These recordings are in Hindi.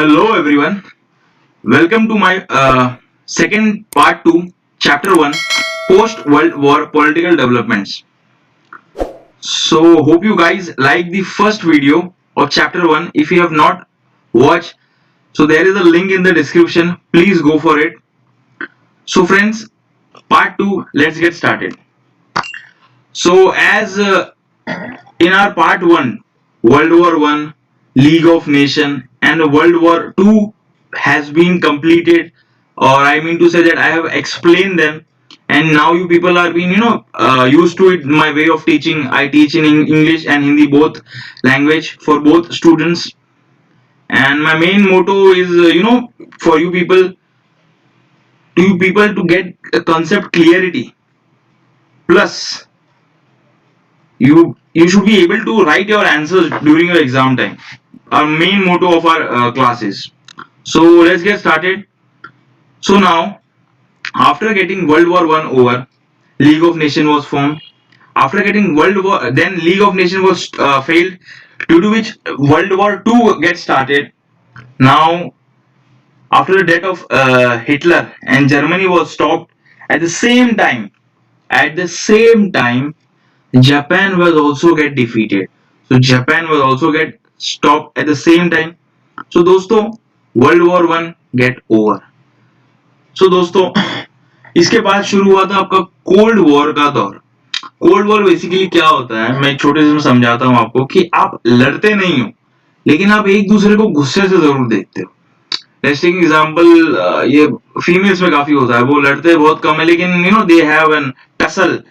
Hello everyone, welcome to my second part 2, chapter 1, post World War political developments. So, hope you guys like the first video of chapter 1. If you have not watched, so there is a link in the description, please go for it. So, friends, part 2, let's get started. So, as in our part 1, World War 1, League of Nations, and World War 2 has been completed, or I mean to say that I have explained them, and now you people are being used to it. My way of teaching, I teach in English and Hindi, both language, for both students, and my main motto is for you people to get a concept clarity, plus you should be able to write your answers during your exam time. Our main motto of our classes. So let's get started. So now, after getting World War One over, League of Nations was formed. After getting World War, then League of Nations was failed, due to which World War Two gets started. Now, after the death of Hitler and Germany was stopped, at the same time, at the same time, Japan was also get defeated. So Japan was also get stopped at the same time. So दोस्तों, world war one get over. So दोस्तों, इसके बाद शुरू हुआ था आपका कोल्ड वॉर का दौर. कोल्ड वॉर बेसिकली क्या होता है, मैं छोटे से समझाता हूं आपको कि आप लड़ते नहीं हो, लेकिन आप एक दूसरे को गुस्से से जरूर देखते हो. टेस्टिंग एग्जांपल, ये फीमेल्स में काफी होता है, वो लड़ते बहुत कम है, लेकिन they have an tussle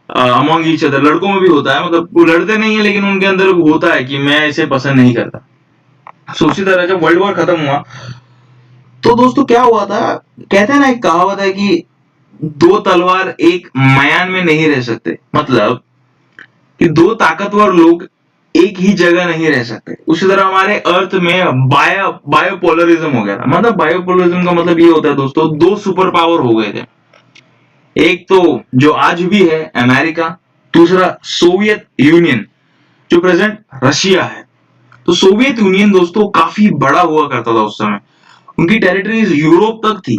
among each other. लड़कों में भी होता है, मतलब वो लड़ते नहीं है, लेकिन उनके अंदर होता है कि मैं इसे पसंद नहीं करता. सो उसी तरह जब वर्ल्ड वॉर खत्म हुआ, तो दोस्तों क्या हुआ था, कहते हैं ना, एक कहावत है कि दो तलवार एक मयान में नहीं रह सकते. मतलब कि दो ताकतवर लोग एक ही जगह नहीं रह सकते. उसी तरह हमारे अर्थ में बायोपोलरिज्म हो गया था. मतलब बायोपोलरिज्म का मतलब ये होता है दोस्तों, दो सुपर पावर हो गए थे. एक तो जो आज भी है अमेरिका, दूसरा सोवियत यूनियन जो प्रेजेंट रशिया है. तो सोवियत यूनियन दोस्तों काफी बड़ा हुआ करता था उस समय. उनकी टेरिटरीज यूरोप तक थी,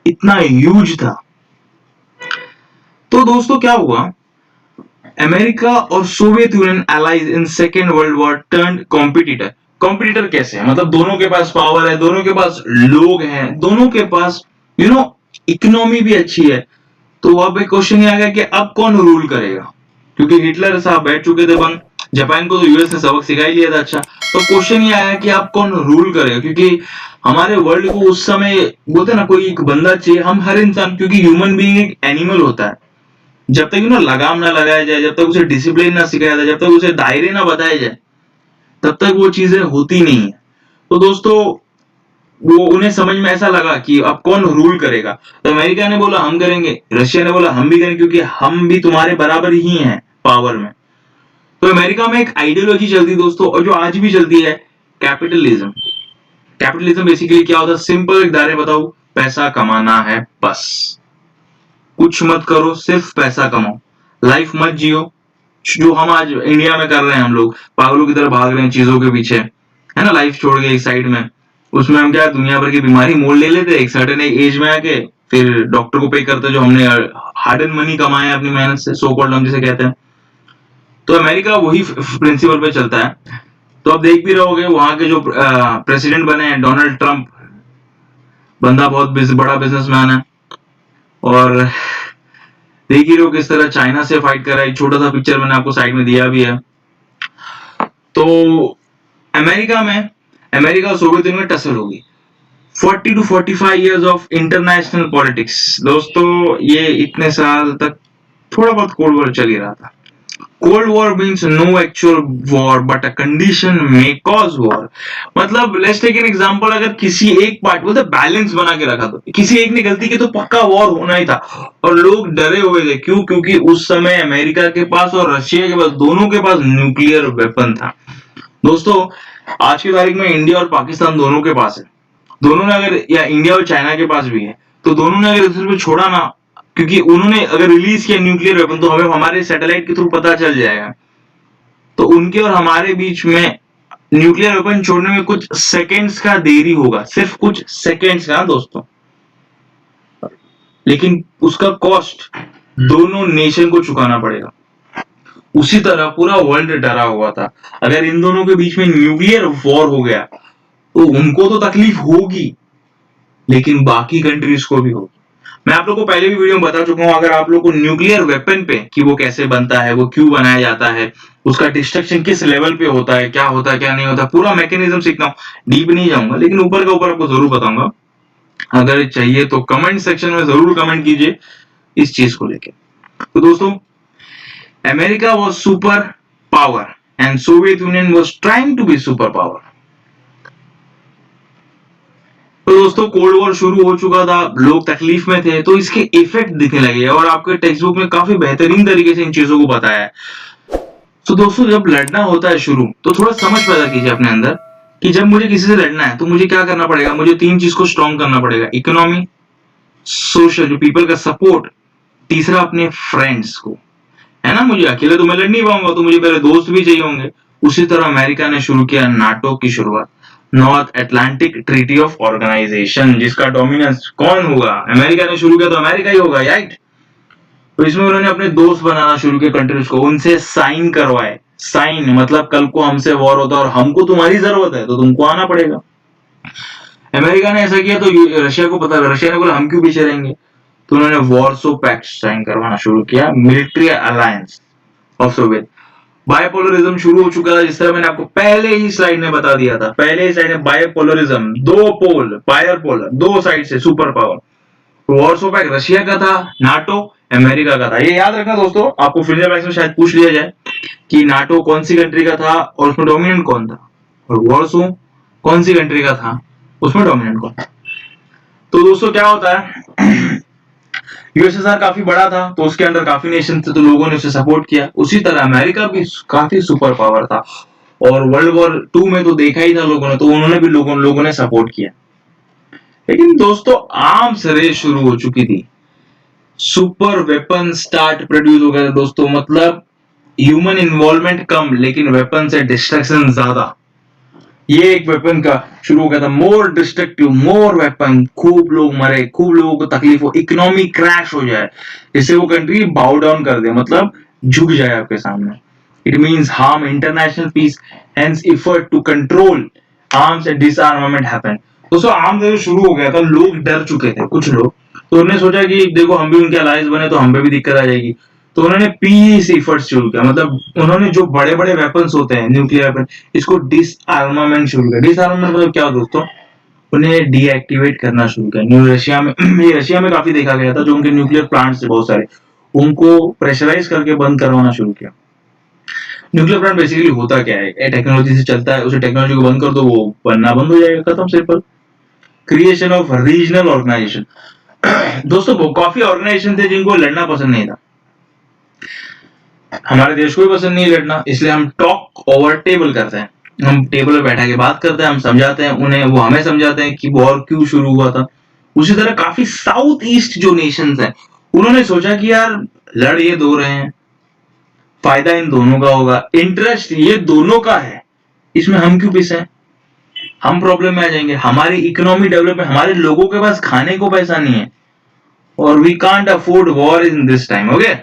इतना ह्यूज था. तो दोस्तों क्या हुआ, अमेरिका और Soviet union allies in second world war turned competitor. Competitor कैसे है, मतलब दोनों के पास पावर है, दोनों के पास लोग हैं, दोनों के पास इकोनॉमी भी अच्छी है. तो अब एक क्वेश्चन ये आ गया कि अब कौन रूल करेगा, क्योंकि हिटलर साहब बैठ चुके थे बंद. जापान को तो यूएस ने सबक सिखा ही लिया था. अच्छा, तो क्वेश्चन ये आया कि अब कौन रूल करेगा, क्योंकि हमारे वर्ल्ड को उस समय बोलते ना, कोई एक बंदा चाहिए. हम हर इंसान, क्योंकि ह्यूमन बीइंग एक एनिमल होता है, जब तक लगाम ना लगाया जाए, जब तक उसे डिसिप्लिन ना सिखाया जाए, जब तक उसे दायरे ना बताए जाए, तब तक वो चीजें होती नहीं है. तो दोस्तों वो उन्हें समझ में ऐसा लगा कि अब कौन रूल करेगा. तो अमेरिका ने बोला हम करेंगे, रशिया ने बोला हम भी करेंगे, क्योंकि हम भी तुम्हारे बराबर ही हैं पावर में. तो अमेरिका में एक आइडियोलॉजी चलती दोस्तों, और जो आज भी चलती है, कैपिटलिज्म. कैपिटलिज्म बेसिकली क्या होता है, सिंपल एक दायरे बताओ, पैसा कमाना है बस, कुछ मत करो, सिर्फ पैसा कमाओ, लाइफ मत जियो. जो हम आज इंडिया में कर रहे हैं, हम लोग पागलों की तरह भाग रहे हैं चीजों के पीछे, है ना, लाइफ छोड़ के एक साइड में. उसमें हम क्या दुनिया भर की बीमारी मोल ले लेते एक सर्टेन एज में आके, फिर डॉक्टर को पे करते जो हमने हार्ड एंड मनी कमाया अपनी मेहनत से, सो कॉल्ड हम जिसे कहते हैं. तो अमेरिका वही प्रिंसिपल पे चलता है. तो आप देख भी रहोगे वहां के जो प्रेसिडेंट बने हैं, डोनाल्ड ट्रंप, बंदा बहुत बड़ा बिजनेसमैन है, और देख ही रहो किस तरह चाइना से फाइट कर रहा है. एक छोटा सा पिक्चर मैंने आपको साइड में दिया भी है. तो अमेरिका और सोवियत यूनियन में टसल होगी. 40 to 45 years of international politics. दोस्तों ये इतने साल तक थोड़ा बहुत कोल्ड वॉर चल ही रहा था. Cold war means no actual war but a condition may cause war. मतलब लेट्स टेक एन एग्जांपल, अगर किसी एक पार्ट बोलते बैलेंस बना के रखा, तो किसी एक ने गलती की तो पक्का वॉर होना ही था. और लोग डरे हुए थे, क्यों, क्योंकि उस समय अमेरिका के पास और रशिया के पास, दोनों के पास न्यूक्लियर वेपन था. दोस्तों आज की तारीख में इंडिया और पाकिस्तान दोनों के पास है. दोनों ने अगर, या इंडिया और चाइना के पास भी है, तो दोनों ने अगर इस पे छोड़ा ना, क्योंकि उन्होंने अगर रिलीज किया न्यूक्लियर वेपन, तो हमें हमारे सैटेलाइट के थ्रू पता चल जाएगा. तो उनके और हमारे बीच में न्यूक्लियर वेपन छोड़ने में कुछ सेकेंड्स का देरी होगा, सिर्फ कुछ सेकेंड्स का दोस्तों, लेकिन उसका कॉस्ट दोनों नेशन को चुकाना पड़ेगा। उसी तरह पूरा वर्ल्ड डरा हुआ था, अगर इन दोनों के बीच में न्यूक्लियर वॉर हो गया तो उनको तो तकलीफ होगी, लेकिन बाकी कंट्रीज को भी होगी। मैं आप लोग को पहले भी वीडियो में बता चुका हूं, अगर आप लोग को न्यूक्लियर वेपन पे कि वो कैसे बनता है, वो क्यों बनाया जाता है, उसका डिस्ट्रक्शन किस लेवल पे होता है, क्या होता है क्या नहीं होता, पूरा मैकेनिज्म सीखना हूं, डीप नहीं जाऊंगा, लेकिन ऊपर का ऊपर आपको जरूर बताऊंगा। अगर चाहिए तो कमेंट सेक्शन में जरूर कमेंट कीजिए इस चीज को लेके। तो दोस्तों, America was super power and Soviet Union was trying to be super power. तो दोस्तों, कोल्ड वॉर शुरू हो चुका था, लोग तकलीफ में थे, तो इसके इफेक्ट दिखने लगे और आपके टेक्स्ट बुक में काफी बेहतरीन तरीके से इन चीजों को बताया है। तो दोस्तों, जब लड़ना होता है शुरू, तो थोड़ा समझ पैदा कीजिए अपने अंदर कि जब मुझे किसी से लड़ना है तो मुझे क्या करना पड़ेगा। मुझे 3 चीज को स्ट्रॉन्ग करना पड़ेगा, इकोनॉमी, सोशल, जो पीपल का सपोर्ट, तीसरा अपने फ्रेंड्स को, है ना। मुझे अकेले तो मैं लड़ नहीं पाऊंगा, तो मुझे मेरे दोस्त भी चाहिए होंगे। उसी तरह अमेरिका ने शुरू किया नाटो की शुरुआत, North Atlantic Treaty of Organization, जिसका डोमिनेंस कौन होगा, अमेरिका ने शुरू किया तो अमेरिका ही होगा, राइट। तो इसमें उन्होंने अपने दोस्त बनाना शुरू किया कंट्रीज को, उनसे साइन करवाए। साइन मतलब कल को हमसे वॉर होता है और हमको तुम्हारी जरूरत है तो तुमको आना पड़ेगा। अमेरिका ने ऐसा किया तो रशिया को पता, रशिया ने बोला हम क्यों पीछे रहेंगे, तो उन्होंने वॉर्सो पैक्ट साइन करवाना शुरू किया, मिलिट्री अलायंस ऑफ सोवियत। बायपोलरिज्म शुरू हो चुका था, जिस तरह मैंने आपको पहले ही स्लाइड में बता दिया था, पहले ही स्लाइड में बायपोलरिज्म, 2 पोल, बायपोलर, 2 साइड से super power. Warsaw pact Russia का था, नाटो अमेरिका का था। ये याद रखना दोस्तों, आपको फिजिकल मैथ्स में शायद पूछ लिया जाए कि नाटो कौन सी कंट्री का था और उसमें डोमिनेंट कौन था, और वॉर्सो कौन सी कंट्री का था, उसमें डोमिनेंट कौन था। तो दोस्तों, क्या होता है, यूएसएसआर काफी बड़ा था तो उसके अंदर काफी नेशन थे, तो लोगों ने उसे सपोर्ट किया। उसी तरह अमेरिका भी काफी सुपर पावर था और वर्ल्ड वॉर 2 में तो देखा ही था लोगों ने, तो उन्होंने भी लोगों ने सपोर्ट किया। लेकिन दोस्तों, आर्म्स रेस शुरू हो चुकी थी, सुपर वेपन स्टार्ट प्रोड्यूस हो गया था दोस्तों। मतलब ह्यूमन इन्वॉल्वमेंट कम, लेकिन वेपन से डिस्ट्रक्शन ज्यादा। ये एक वेपन का शुरू हो गया था, मोर डिस्ट्रक्टिव, मोर वेपन, खूब लोग मरे, खूब लोगों को तकलीफ हो, इकोनॉमी क्रैश हो जाए, जिससे वो कंट्री बाउ डाउन कर दे, मतलब झुक जाए आपके सामने। It means harm international peace, hence effort to control arms and disarmament happened. दोस्तों, आर्म्स रेस शुरू हो गया था, लोग डर चुके थे कुछ लोग, तो उन्होंने सोचा कि देखो हम भी उनके अलायंस बने तो हम पे भी दिक्कत आ जाएगी, तो उन्होंने पीस एफर्ट्स शुरू किया। मतलब उन्होंने जो बड़े बड़े वेपन्स होते हैं, न्यूक्लियर वेपन, इसको डिसआर्मामेंट शुरू किया। डिसआर्मामेंट मतलब क्या दोस्तों, उन्हें डीएक्टिवेट करना शुरू किया। न्यू रशिया में ये रशिया में काफी देखा गया था, जो उनके न्यूक्लियर प्लांट्स थे बहुत सारे, उनको प्रेशराइज करके बंद करवाना शुरू किया। न्यूक्लियर प्लांट बेसिकली होता क्या है, टेक्नोलॉजी से चलता है, उसे टेक्नोलॉजी को बंद कर दो वो बनना बंद हो जाएगा, खत्म, simple. Creation of regional organization. दोस्तों, काफी ऑर्गेनाइजेशन थे जिनको लड़ना पसंद नहीं था, हमारे देश को भी पसंद नहीं लड़ना, इसलिए हम टॉक ओवर टेबल करते हैं, हम टेबल पर बैठा के बात करते हैं, हम समझाते हैं उन्हें, वो हमें समझाते हैं कि वॉर क्यों शुरू हुआ था। उसी तरह काफी साउथ ईस्ट जो नेशंस हैं, उन्होंने सोचा कि यार लड़ ये दो रहे हैं, फायदा इन दोनों का होगा, इंटरेस्ट ये दोनों का है, इसमें हम क्यों पिसे, हम प्रॉब्लम में आ जाएंगे, हमारी इकोनॉमी डेवलपमेंट, हमारे लोगों के पास खाने को पैसा नहीं है, और we can't afford war in this time, okay.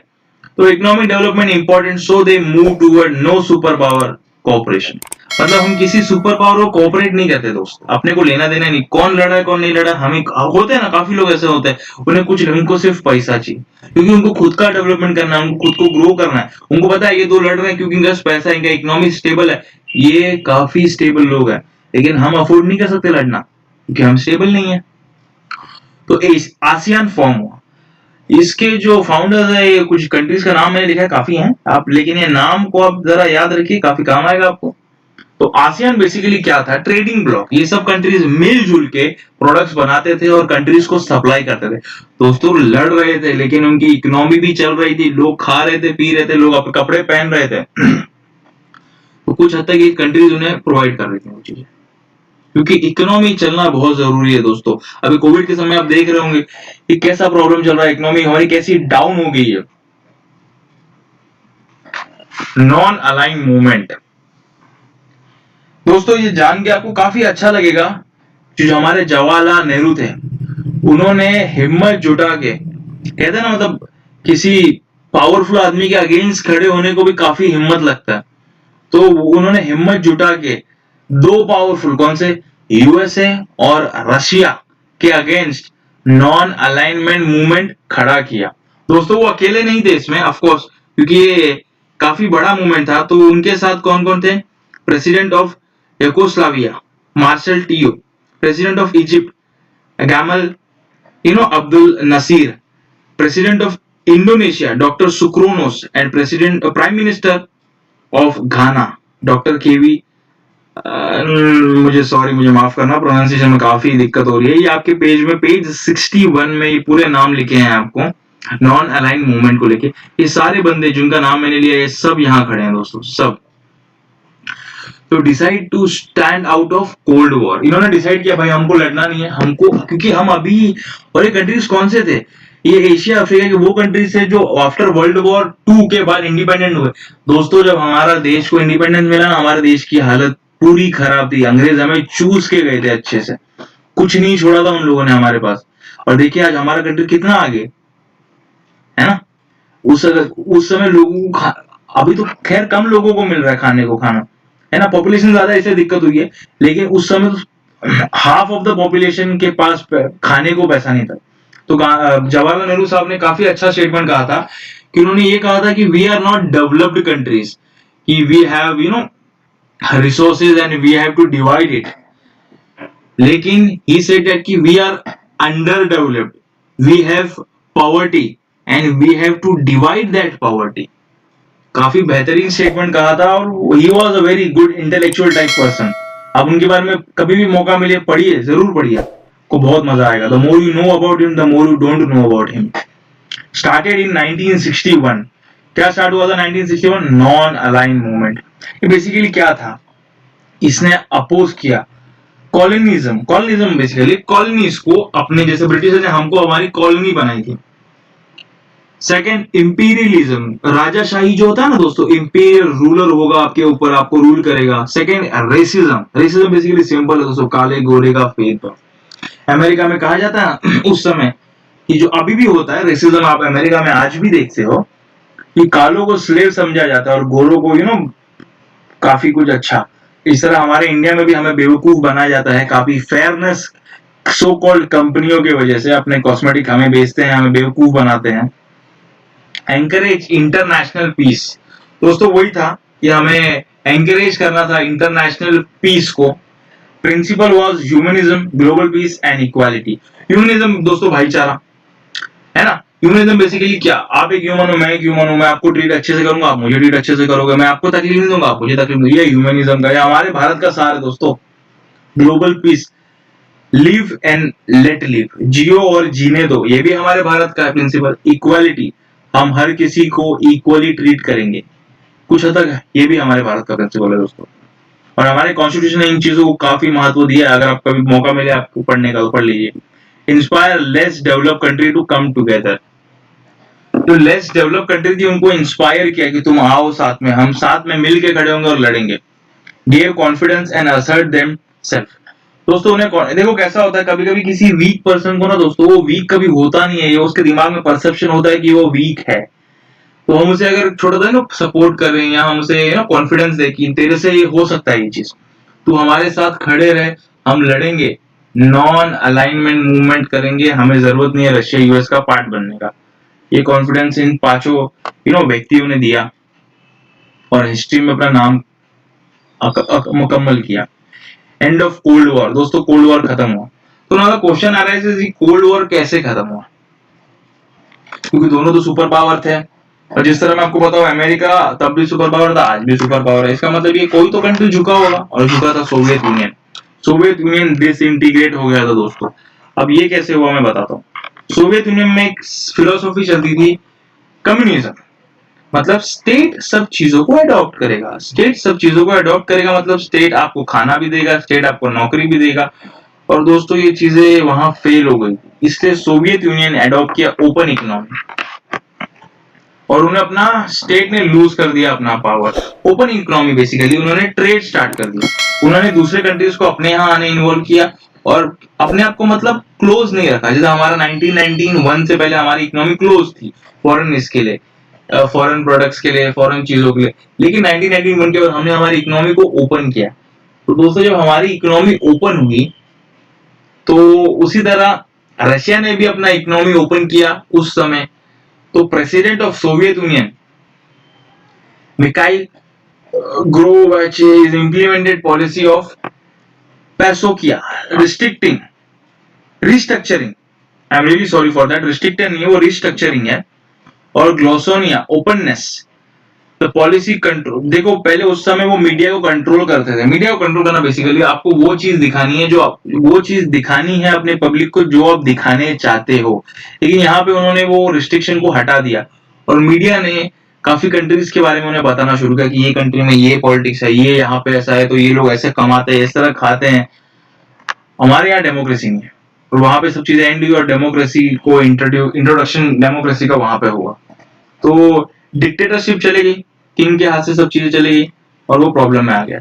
तो economic development important, so they move toward no super power cooperation. मतलब हम किसी सुपर पावर को कोऑपरेट नहीं करते दोस्त, अपने को लेना देना नहीं, कौन लड़ा है कौन नहीं लड़ा, हमें होते हैं ना, काफी लोग ऐसे होते हैं, उन्हें कुछ, उनको सिर्फ पैसा चाहिए, क्योंकि उनको खुद का डेवलपमेंट करना है, उनको खुद को ग्रो करना है, उनको पता है ये दो लड़ रहे हैं क्योंकि इनका पैसा, इनका इकोनॉमी स्टेबल है, ये काफी स्टेबल लोग हैं, लेकिन हम अफोर्ड नहीं कर सकते लड़ना क्योंकि हम स्टेबल नहीं है। तो आसियान फॉर्म हुआ, इसके जो फाउंडर्स है, ये कुछ कंट्रीज का नाम मैंने लिखा है, काफी हैं आप, लेकिन ये नाम को आप जरा याद रखिए, काफी काम आएगा आपको। तो आसियान बेसिकली क्या था, ट्रेडिंग ब्लॉक, ये सब कंट्रीज मिलजुल के प्रोडक्ट्स बनाते थे और कंट्रीज को सप्लाई करते थे। दोस्तों, लड़ रहे थे लेकिन उनकी इकोनॉमी भी चल रही थी, लोग खा रहे थे, पी रहे थे, लोग अपने कपड़े पहन रहे थे। तो कुछ हद तक ये कंट्रीज उन्हें प्रोवाइड कर रही थी वो चीजें, क्योंकि इकोनॉमी चलना बहुत जरूरी है दोस्तों। अभी कोविड के समय आप देख रहे होंगे कि कैसा प्रॉब्लम चल रहा है, इकोनॉमी हमारी कैसी डाउन हो गई है। नॉन अलाइन मूवमेंट, दोस्तों ये जान के आपको काफी अच्छा लगेगा कि जो हमारे जवाहरलाल नेहरू थे, उन्होंने हिम्मत जुटा के, कहते हैं ना, मतलब किसी पावरफुल आदमी के अगेंस्ट खड़े होने को भी काफी हिम्मत लगता है। तो उन्होंने हिम्मत जुटा के दो पावरफुल, कौन से, यूएसए और रशिया के अगेंस्ट नॉन अलाइनमेंट मूवमेंट खड़ा किया। दोस्तों वो अकेले नहीं थे इसमें, ऑफ कोर्स, क्योंकि ये काफी बड़ा मूवमेंट था। तो उनके साथ कौन कौन थे? प्रेसिडेंट ऑफ यugoslavia marshal Tito, president of Egypt Gamal Abdul Nasser, president of Indonesia doctor Sukarno, and president prime minister of Ghana doctor केवी, मुझे माफ करना, प्रोनाउंसिएशन में काफी दिक्कत हो रही है। ये आपके पेज में, पेज 61 में ये पूरे नाम लिखे हैं आपको नॉन अलाइन मूवमेंट को लेके। ये सारे बंदे जिनका नाम मैंने लिया, ये सब यहाँ खड़े हैं दोस्तों, सब। तो decide to stand out of cold war, इन्होंने डिसाइड किया भाई हमको लड़ना नहीं है, हमको, क्योंकि हम अभी, और ये कंट्रीज कौन से थे? ये एशिया अफ्रीका के वो कंट्रीज थे जो आफ्टर वर्ल्ड वॉर 2 के बाद इंडिपेंडेंट हुए। दोस्तों जब हमारा देश को इंडिपेंडेंस मिला ना, हमारे देश की हालत पूरी खराब थी। अंग्रेज हमें चूस के गए थे अच्छे से, कुछ नहीं छोड़ा था उन लोगों ने हमारे पास। और देखिए आज हमारा कंट्री कितना आगे है ना। उस समय लोगों को, अभी तो खैर कम लोगों को मिल रहा है खाने को, खाना है ना, पॉपुलेशन ज्यादा इससे दिक्कत हुई है, लेकिन उस समय तो हाफ ऑफ द पॉपुलेशन के पास खाने को पैसा नहीं था। तो जवाहरलाल नेहरू साहब ने काफी अच्छा स्टेटमेंट कहा था कि उन्होंने ये कहा था कि we are not developed countries, कि we have resources and we have to divide it, लेकिन ही सेड दैट कि we are under developed, we have poverty and we have to divide that poverty. काफी बेहतरीन स्टेटमेंट कहा था, और he was a very good intellectual type person. आप उनके बारे में कभी भी मौका मिले पढ़िए, जरूर पढ़िए, को बहुत मजा आएगा। The more you know about him, the more you don't know about him. Started in 1961। क्या स्टार्ट हुआ था 1961? Non align movement. ये बेसिकली क्या था? इसने अपोज किया कॉलोनिज्म। कॉलोनिज्म बेसिकली कॉलोनीज को, अपने जैसे ब्रिटिशर्स ने हमको हमारी कॉलोनी बनाई थी। सेकेंड, इंपीरियलिज्म, राजाशाही जो होता है ना दोस्तों, इंपीरियल रूलर होगा आपके ऊपर, आपको रूल करेगा। Second, racism. Racism basically simple है दोस्तों, काले गोरे का भेदभाव। अमेरिका में कहा जाता है उस समय कि जो अभी भी होता है रेसिज्म, आप अमेरिका में आज भी देखते हो कि कालों को स्लेव समझा जाता है और गोरों को काफी कुछ अच्छा। इस तरह हमारे इंडिया में भी हमें बेवकूफ बनाया जाता है, काफी फेयरनेस सो कॉल्ड कंपनियों की वजह से अपने कॉस्मेटिक हमें बेचते हैं, हमें बेवकूफ बनाते हैं। एंकरेज इंटरनेशनल पीस, दोस्तों वही था कि हमें एंकरेज करना था इंटरनेशनल पीस को। Principle was humanism, global peace and equality. Humanism दोस्तों भाईचारा है ना। ह्यूमनिज्म बेसिकली क्या, आप एक ह्यूमन हो, मैं एक ह्यूमन हूं, मैं आपको ट्रीट अच्छे से करूंगा, आप मुझे ट्रीट अच्छे से करोगे, मैं आपको तकलीफ नहीं दूंगा, आप मुझे तकलीफ दूंगा। ये ह्यूमनिज्म का, ये हमारे भारत का सार है दोस्तों। Global peace, live and let live, जियो और जीने दो, ये भी हमारे भारत का प्रिंसिपल। इक्वालिटी, हम हर किसी को इक्वली ट्रीट करेंगे, कुछ हद तक ये भी हमारे भारत का प्रिंसिपल है दोस्तों। और हमारे कॉन्स्टिट्यूशन ने इन चीजों को काफी महत्व दिया है। अगर आप कभी मौका मिले आपको पढ़ने का तो पढ़ लीजिए। Inspire less develop country to come together, तो लेस डेवलप कंट्री थी, उनको इंस्पायर किया कि तुम आओ साथ में, हम साथ में मिलके खड़े होंगे और लड़ेंगे। Give confidence and assert them self, दोस्तों उन्हें देखो कैसा होता है, कभी कभी किसी वीक पर्सन को ना दोस्तों, वो वीक कभी होता नहीं है, ये उसके दिमाग में परसेप्शन होता है कि वो वीक है। तो हम उसे अगर छोटा सा सपोर्ट कर रहे हैं, या हम उसे कॉन्फिडेंस दे कि तेरे से ये हो सकता है ये चीज, तू हमारे साथ खड़े रहे, हम लड़ेंगे, नॉन अलाइनमेंट मूवमेंट करेंगे, हमें जरूरत नहीं है रशिया यूएस का पार्ट बनने का। ये कॉन्फिडेंस इन पांचों व्यक्तियों ने दिया और हिस्ट्री में अपना नाम मुकम्मल किया। एंड ऑफ कोल्ड वॉर, दोस्तों कोल्ड वॉर खत्म हुआ। तो ना क्वेश्चन आ रहा है कोल्ड वॉर कैसे खत्म हुआ, क्योंकि दोनों तो सुपर पावर थे, और जिस तरह मैं आपको बताऊं अमेरिका तब भी सुपर पावर था, आज भी सुपर पावर है। इसका मतलब ये कोई तो कंट्री झुका होगा, और झुका था Soviet union. Soviet union disintegrate हो गया था दोस्तों। अब ये कैसे हुआ मैं बताता हूँ। सोवियत यूनियन में एक फिलोसॉफी चलती थी कम्युनिज्म, मतलब स्टेट सब चीजों को अडॉप्ट करेगा। स्टेट सब चीजों को अडॉप्ट करेगा मतलब स्टेट आपको खाना भी देगा, स्टेट आपको नौकरी भी देगा। और दोस्तों ये चीजें वहां फेल हो गई, इसलिए सोवियत यूनियन अडॉप्ट किया ओपन इकोनॉमी। और उन्हें अपना स्टेट ने लूज कर दिया अपना पावर। ओपन इकोनॉमी बेसिकली उन्होंने ट्रेड स्टार्ट कर दिया, उन्होंने दूसरे कंट्रीज को अपने यहाँ आने इन्वॉल्व किया और अपने आप को मतलब क्लोज नहीं रखा। जैसे हमारा 1991 से पहले हमारी इकोनॉमी क्लोज थी फॉरेन इसके लिए, फॉरेन प्रोडक्ट्स के लिए, फॉरेन चीजों के लिए, लेकिन 1991 के बाद हमने हमारी इकोनॉमी को ओपन किया। तो दोस्तों जब हमारी इकोनॉमी ओपन हुई तो उसी तरह रशिया ने भी अपना इकोनॉमी ओपन किया उस समय। तो president of Soviet union Mikhail Gorbachev implemented policy of पैसोकिया restricting restructuring, I am really sorry for that, restricted नहीं है वो रिस्ट्रक्चरिंग है, और ग्लोसोनिया ओपननेस द पॉलिसी कंट्रोल। देखो पहले उस समय वो मीडिया को कंट्रोल करते थे। मीडिया को कंट्रोल करना बेसिकली आपको वो चीज दिखानी है जो वो चीज दिखानी है अपने पब्लिक को जो आप दिखाने चाहते हो, लेकिन यहाँ पे उन्होंने वो रिस्ट्रिक्शन को हटा दिया और मीडिया ने काफी कंट्रीज के बारे में उन्हें बताना शुरू किया कि ये कंट्री में ये पॉलिटिक्स है, ये यहाँ पे ऐसा है, तो ये लोग ऐसे कमाते हैं, इस तरह खाते हैं। हमारे यहाँ डेमोक्रेसी नहीं है और वहां पे सब चीजें एंड हुई और डेमोक्रेसी को इंट्रोडक्शन डेमोक्रेसी का वहां पे हुआ। तो डिक्टेटरशिप चली गई, किंग के हाथ से सब चीजें चली गई और वो प्रॉब्लम में आ गया।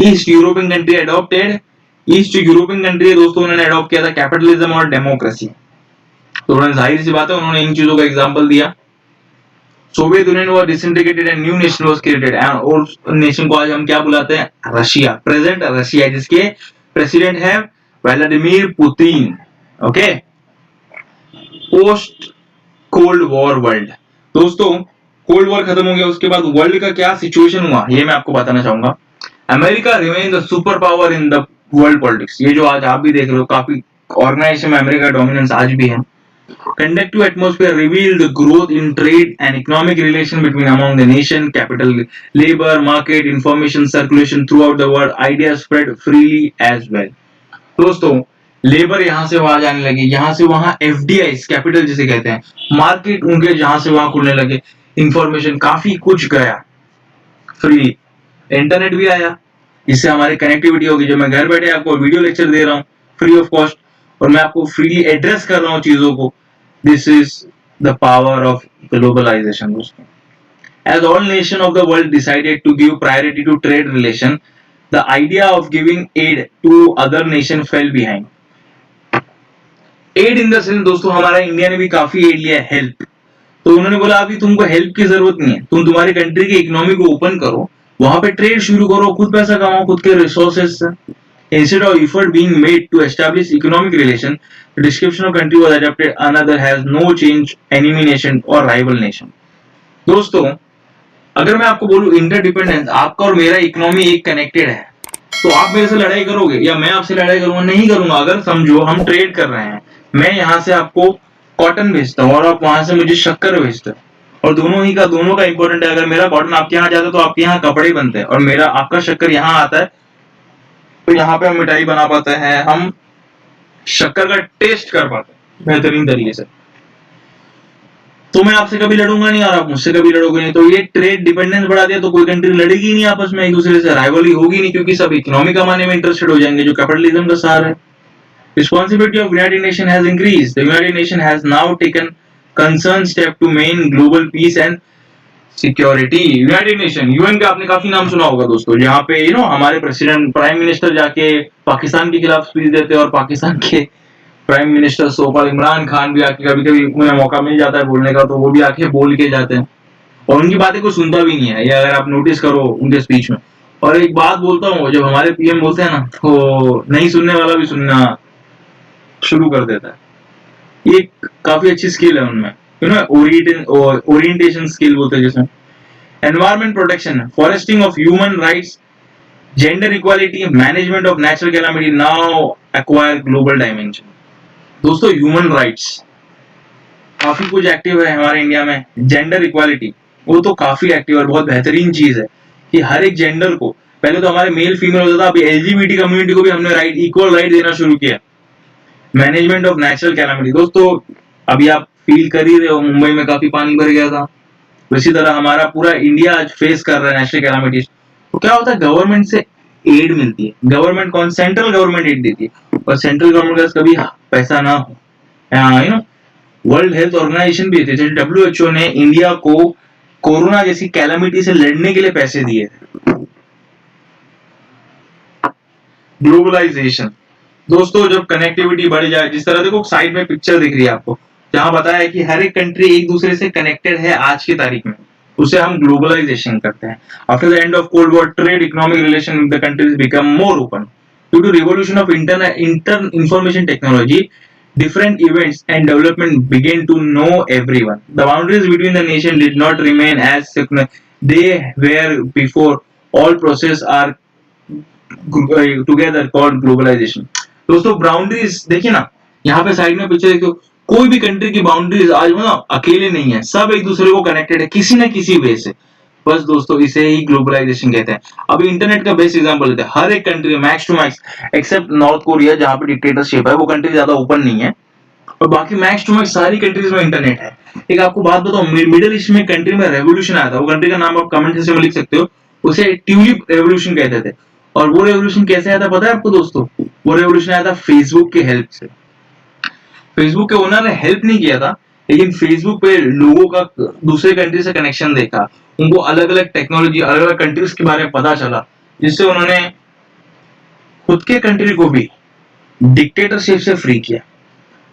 East European country adopted, east European country दोस्तों उन्होंने अडॉप्ट किया था कैपिटलिज्म और डेमोक्रेसी। तो उन्होंने जाहिर सी बात है उन्होंने इन चीजों का एग्जाम्पल दिया। Soviet union was disintegrated and new nation was created, और नेशन को आज हम क्या बुलाते हैं? रशिया। प्रेजेंट रशिया जिसके प्रेसिडेंट है Vladimir Putin. Okay, post cold war world. दोस्तों कोल्ड वॉर खत्म हो गया, उसके बाद वर्ल्ड का क्या सिचुएशन हुआ ये मैं आपको बताना चाहूंगा। America remain the super power in the world politics. ये जो आज आप भी देख रहे हो काफी ऑर्गेनाइजेशन में अमेरिका का डोमिनेंस आज भी है। Conductive atmosphere revealed the growth in trade and economic relation between among the nation, capital, labor, market, information circulation throughout the world, ideas spread freely as well. दोस्तों लेबर यहाँ से वहां जाने लगे, यहाँ से वहां FDIs कैपिटल जिसे कहते हैं, मार्केट उनके जहां से वहां खुलने लगे, इंफॉर्मेशन काफी कुछ गया फ्री, इंटरनेट भी आया, इससे हमारी कनेक्टिविटी होगी। जो मैं घर बैठे आपको वीडियो लेक्चर दे रहा हूँ फ्री ऑफ कॉस्ट और मैं आपको फ्रीली एड्रेस कर रहा हूँ चीजों को, this is the power of globalization दोस्तों। As all nations of the world decided to give priority to trade relation, the idea of giving aid to other nation fell behind. Aid in the sense दोस्तों हमारा इंडिया ने भी काफी एड लिया, हेल्प। तो उन्होंने बोला अभी तुमको हेल्प की जरूरत नहीं है, तुम तुम्हारी कंट्री की इकोनॉमी को ओपन करो, वहां पे ट्रेड शुरू करो, खुद पैसा कमाओ खुद के रिसोर्सेज से। Instead of effort being made to establish economic relation, the description of country was adapted. Another has no change, enemy nation or rival nation. दोस्तों अगर मैं आपको बोलूं इंटरडिपेंडेंस, आपका और मेरा इकोनॉमी एक कनेक्टेड है, तो आप मेरे से लड़ाई करोगे या मैं आपसे लड़ाई करूंगा? नहीं करूंगा। अगर समझो हम ट्रेड कर रहे हैं, मैं यहाँ से आपको कॉटन भेजता हूँ और आप वहां से मुझे शक्कर भेजते हो, और दोनों का इंपॉर्टेंट है। अगर मेरा कॉटन आपके यहाँ जाता है तो आपके यहाँ कपड़े बनते हैं, और मेरा आपका शक्कर यहाँ आता है तो यहाँ पे हम मिठाई बना पाते हैं, हम शक्कर का टेस्ट कर पाते हैं बेहतरीन तरीके से। तो मैं आपसे कभी लड़ूंगा नहीं और आप मुझसे कभी लड़ोगे नहीं। तो ये ट्रेड डिपेंडेंस बढ़ा दिया तो कोई कंट्री लड़ेगी नहीं आपस में एक दूसरे से, राइवलरी होगी नहीं, क्योंकि सब इकोनॉमी कमाने में इंटरेस्टेड हो जाएंगे, जो कैपिटलिज्म का सार है। Responsibility of United Nations has increased. The United Nations has now taken concerned step to maintain global peace and security. United nation, UN का आपने काफी नाम सुना होगा दोस्तों, जहाँ पे हमारे प्रेसिडेंट प्राइम मिनिस्टर जाके पाकिस्तान के खिलाफ स्पीच देते हैं और पाकिस्तान के prime minister sofa Imran Khan भी आके कभी कभी उन्हें मौका मिल जाता है बोलने का तो वो भी आके बोल के जाते हैं और उनकी बातें कोई सुनता भी नहीं है, ये अगर आप नोटिस करो उनके स्पीच में। और एक बात बोलता हूँ, जब हमारे पीएम बोलते हैं ना तो नहीं सुनने वाला भी सुनना शुरू कर देता है। ये काफी अच्छी स्किल है उनमें, ओरिएंटेशन स्किल बोलते हैं जिसमें। Environment protection, foresting of human rights, gender equality, management of natural calamity now acquire global dimension. दोस्तों ह्यूमन राइट्स काफी कुछ एक्टिव है हमारे इंडिया में। जेंडर इक्वालिटी वो तो काफी एक्टिव और बहुत बेहतरीन चीज है कि हर एक जेंडर को, पहले तो हमारे मेल फीमेल होता था, अभी एलजीबीटी कम्युनिटी को भी हमने राइट, इक्वल राइट देना शुरू किया। मैनेजमेंट ऑफ नेचुरल कैलामिटी, दोस्तों अभी आप फील कर ही रहे हो मुंबई में काफी पानी भर गया था, इसी तरह हमारा पूरा इंडिया आज फेस कर रहा है नेशनल कैलामिटीज। तो क्या होता है, गवर्नमेंट से एड मिलती है, गवर्नमेंट कौन, सेंट्रल गवर्नमेंट एड देती है, और सेंट्रल गवर्नमेंट का कभी पैसा ना हो वर्ल्ड हेल्थ ऑर्गेनाइजेशन भी थी, जैसे WHO ने इंडिया को कोरोना जैसी कैलामिटी से लड़ने के लिए पैसे दिए थे। ग्लोबलाइजेशन दोस्तों, जब कनेक्टिविटी बढ़ जाए, जिस तरह देखो साइड में पिक्चर दिख रही है आपको, जहां बताया है कि हर एक कंट्री एक दूसरे से कनेक्टेड है आज की तारीख में, उसे हम ग्लोबलाइजेशन करते हैं। After the end of cold war, trade economic relation with the countries become more open due to revolution of inter information technology. Different events and development began to know everyone. The boundaries between the nation did not remain as they were before. All processes are together called globalization. दोस्तों बाउंड्रीज देखिए ना, यहाँ पे साइड में पिक्चर देखो, कोई भी कंट्री की बाउंड्रीज आज ना अकेले नहीं है, सब एक दूसरे को कनेक्टेड है किसी न किसी वे से। बस दोस्तों इसे ही ग्लोबलाइजेशन कहते हैं। अभी इंटरनेट का बेस्ट एग्जांपल लेते हैं, हर एक country max to max except North Korea जहां पे डिक्टेटरशिप है, वो कंट्री ज्यादा ओपन नहीं है, और बाकी मैक्स टू मैक्स सारी कंट्रीज में इंटरनेट है। एक आपको बात बताओ, मिडिल ईस्ट में कंट्री में रेवोल्यूशन आया था, वो कंट्री का नाम आप कमेंट सेक्शन में लिख सकते हो, उसे ट्यूलिप रेवोल्यूशन कहते थे। और वो रेवोल्यूशन कैसे आया था पता है आपको दोस्तों? वो रेवोल्यूशन आया था फेसबुक के हेल्प से। फेसबुक के ओनर ने हेल्प नहीं किया था, लेकिन फेसबुक पे लोगों का दूसरे कंट्री से कनेक्शन देखा, उनको अलग अलग टेक्नोलॉजी, अलग अलग कंट्रीज के बारे में पता चला, जिससे उन्होंने खुद के कंट्री को भी डिक्टेटरशिप से फ्री किया।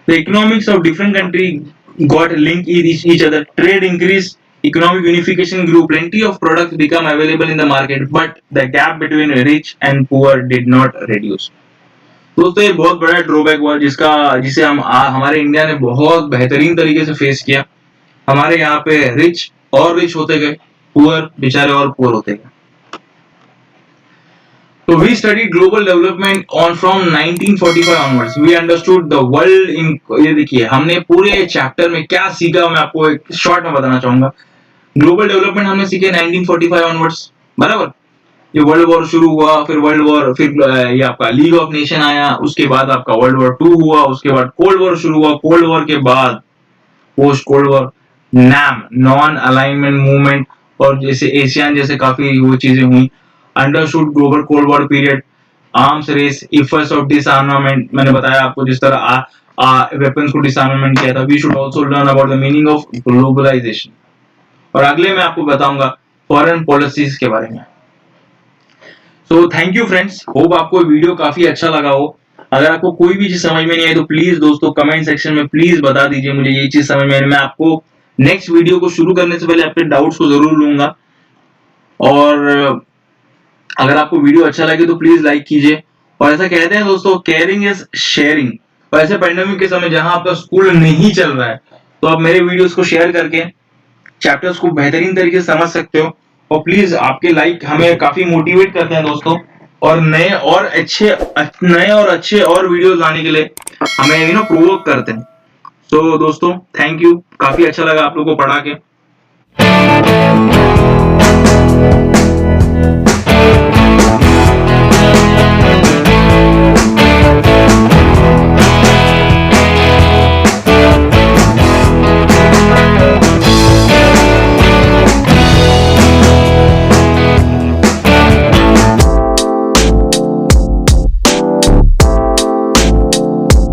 The economics of different countries got linked with each other. Trade increased, economic unification grew, plenty of products become available in the market, but the gap between rich and poor did not reduce. दोस्तों ये बहुत बड़ा ड्रॉबैक हुआ जिसे हमारे इंडिया ने बहुत बेहतरीन तरीके से फेस किया। हमारे यहाँ पे रिच और रिच होते गए, पुअर बेचारे और पुअर होते गए। So we studied global development on from 1945 onwards. We understood the world in, ये देखिए हमने पूरे चैप्टर में क्या सीखा, मैं आपको एक शॉर्ट में बताना चाहूंगा। ग्लोबल डेवलपमेंट हमने सीखे 1945 ऑनवर्ड्स, बराबर। ये वर्ल्ड वॉर शुरू हुआ, फिर वर्ल्ड वॉर, फिर ये आपका लीग ऑफ नेशन आया, उसके बाद आपका वर्ल्ड वॉर 2 हुआ, उसके बाद कोल्ड वॉर शुरू हुआ, कोल्ड वॉर के बाद post cold war NAM, non alignment movement, और जैसे एशियन जैसे काफी वो चीजें हुई। Understood global cold war period, arms race, efforts of disarmament, मैंने बताया आपको जिस तरह वेपन्स को डिसआर्मामेंट किया था। We should also learn about the meaning of globalization, और अगले मैं आपको बताऊंगा फॉरेन पॉलिसीज के बारे में। So thank you friends, hope आपको वीडियो काफी अच्छा लगा हो। अगर आपको कोई भी चीज समझ में नहीं आई तो प्लीज दोस्तों कमेंट सेक्शन में प्लीज बता दीजिए मुझे ये चीज समझ में आई। मैं आपको नेक्स्ट वीडियो को शुरू करने से पहले आपके डाउट्स को जरूर लूंगा, और अगर आपको वीडियो अच्छा लगे तो प्लीज लाइक कीजिए। और ऐसा कहते हैं दोस्तों, केयरिंग इज शेयरिंग। और ऐसे पैंडेमिक के समय जहां आपका स्कूल नहीं चल रहा है, तो आप मेरे वीडियोस को शेयर करके चैप्टर्स को बेहतरीन तरीके से समझ सकते हो। और प्लीज आपके लाइक हमें काफी मोटिवेट करते हैं दोस्तों, और नए और अच्छे और वीडियोस लाने के लिए हमें प्रोवोक करते हैं। तो दोस्तों थैंक यू, काफी अच्छा लगा आप लोगों को पढ़ा के।